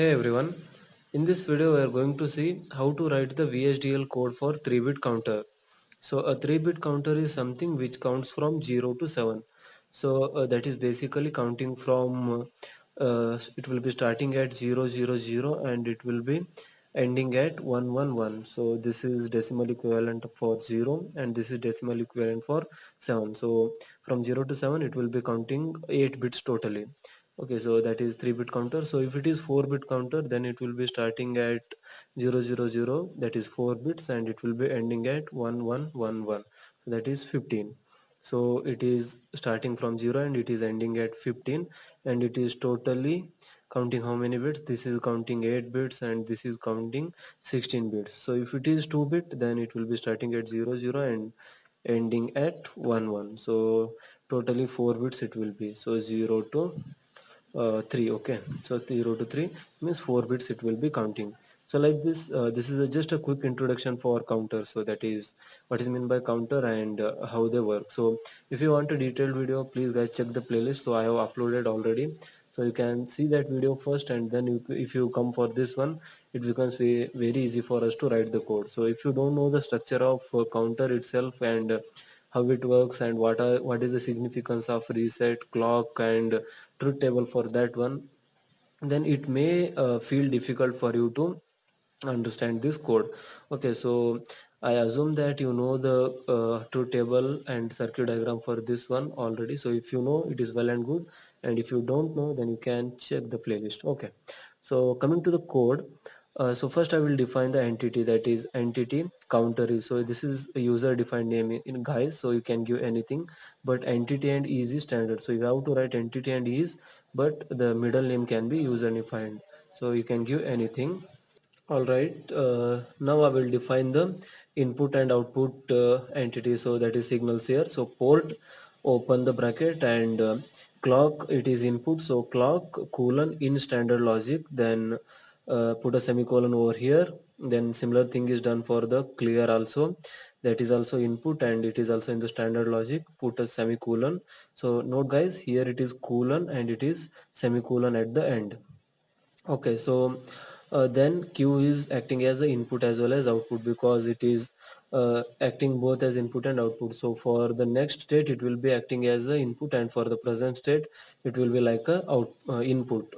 Hey everyone, in this video we are going to see how to write the VHDL code for 3-bit counter. So a 3-bit counter is something which counts from 0 to 7. So that is basically counting from, it will be starting at 000 and it will be ending at 111. So this is decimal equivalent for 0 and this is decimal equivalent for 7. So from 0 to 7 it will be counting 8 bits totally. Okay, so that is 3-bit counter. So if it is 4-bit counter, then it will be starting at 000, that is 4 bits, and it will be ending at 1111, so that is 15. So it is starting from 0 and it is ending at 15, and it is totally counting how many bits. This is counting 8 bits and this is counting 16 bits. So if it is 2-bit, then it will be starting at 00 and ending at 11. So totally 4 bits it will be. So 0 to 3. Okay, so 0 to 3 means 4 bits it will be counting. So like this, this is just a quick introduction for counters. So that is what is meant by counter and how they work. So if you want a detailed video, please guys check the playlist. So I have uploaded already, so you can see that video first, and then if you come for this one, it becomes very easy for us to write the code. So if you don't know the structure of counter itself and how it works and what is the significance of reset, clock, and truth table for that one, then it may feel difficult for you to understand this code. Okay, so I assume that you know the truth table and circuit diagram for this one already. So if you know, it is well and good, and if you don't know, then you can check the playlist. Okay, so coming to the code, so first I will define the entity, that is entity counter is. So this is a user defined name in guys, so you can give anything, but entity and is standard. So you have to write entity and is, but the middle name can be user defined, so you can give anything. All right, now I will define the input and output entity. So that is signals here. So port, open the bracket, and clock, it is input. So clock colon in standard logic, then put a semicolon over here. Then similar thing is done for the clear also. That is also input and it is also in the standard logic. Put a semicolon. So note guys, here it is colon and it is semicolon at the end. Okay, so then Q is acting as the input as well as output, because it is acting both as input and output. So for the next state, it will be acting as the input, and for the present state, it will be like a output.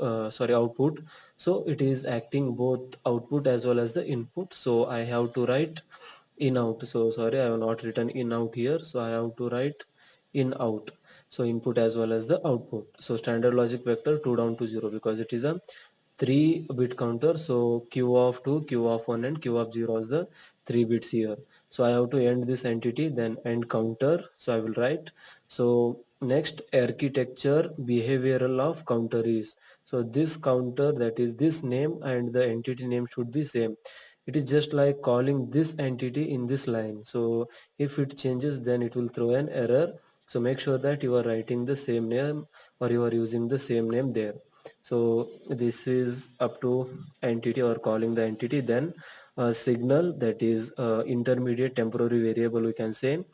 So it is acting both output as well as the input. So I have to write in out. So sorry, I have not written in out here. So I have to write in out. So input as well as the output. So standard logic vector 2 down to 0, because it is a 3-bit counter. So q of 2, q of 1, and q of 0 is the 3 bits here. So I have to end this entity, then end counter. So I will write. So next, architecture behavioral of counter is. So this counter, that is this name and the entity name should be same. It is just like calling this entity in this line. So if it changes, then it will throw an error. So make sure that you are writing the same name or you are using the same name there. So this is up to entity or calling the entity. Then signal, that is intermediate temporary variable, we can say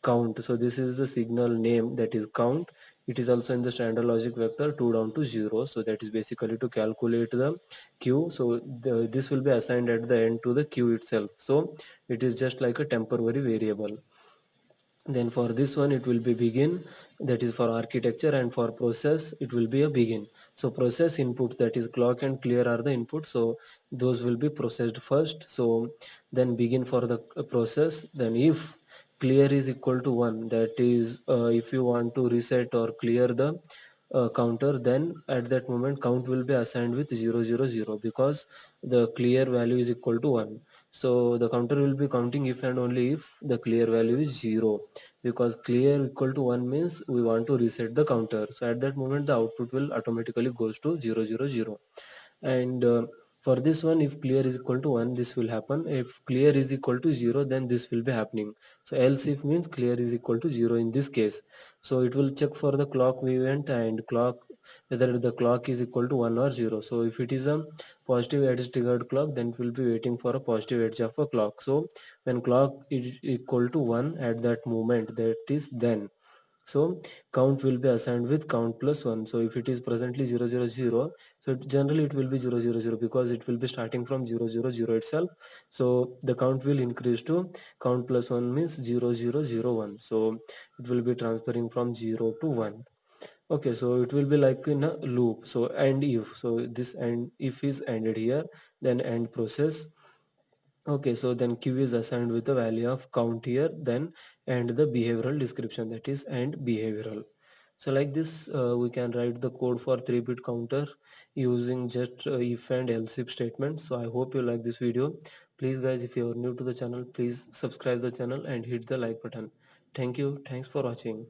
count. So this is the signal name, that is count. It is also in the standard logic vector 2 down to 0. So that is basically to calculate the q. So this will be assigned at the end to the q itself. So it is just like a temporary variable. Then for this one it will be begin, that is for architecture, and for process it will be a begin. So process inputs, that is clock and clear, are the inputs, so those will be processed first. So then begin for the process. Then if clear is equal to 1, that is if you want to reset or clear the counter, then at that moment count will be assigned with 000, because the clear value is equal to 1. So the counter will be counting if and only if the clear value is 0, because clear equal to 1 means we want to reset the counter. So at that moment the output will automatically goes to 000. And for this one, if clear is equal to 1, this will happen. If clear is equal to 0, then this will be happening. So else if means clear is equal to 0 in this case. So it will check for the clock event and clock, whether the clock is equal to 1 or 0. So if it is a positive edge triggered clock, then it will be waiting for a positive edge of a clock. So when clock is equal to 1 at that moment, that is then. So count will be assigned with count plus 1. So if it is presently 000, so generally it will be 000 because it will be starting from 000 itself. So the count will increase to count plus 1 means 0001. So it will be transferring from 0 to 1. Okay, so it will be like in a loop. So and if, so this and if is ended here, then end process. Okay, so then q is assigned with the value of count here, then and the behavioral description, that is and behavioral. So like this we can write the code for 3-bit counter using just if and else if statements. So I hope you like this video. Please guys, if you are new to the channel, please subscribe the channel and hit the like button. Thank you, thanks for watching.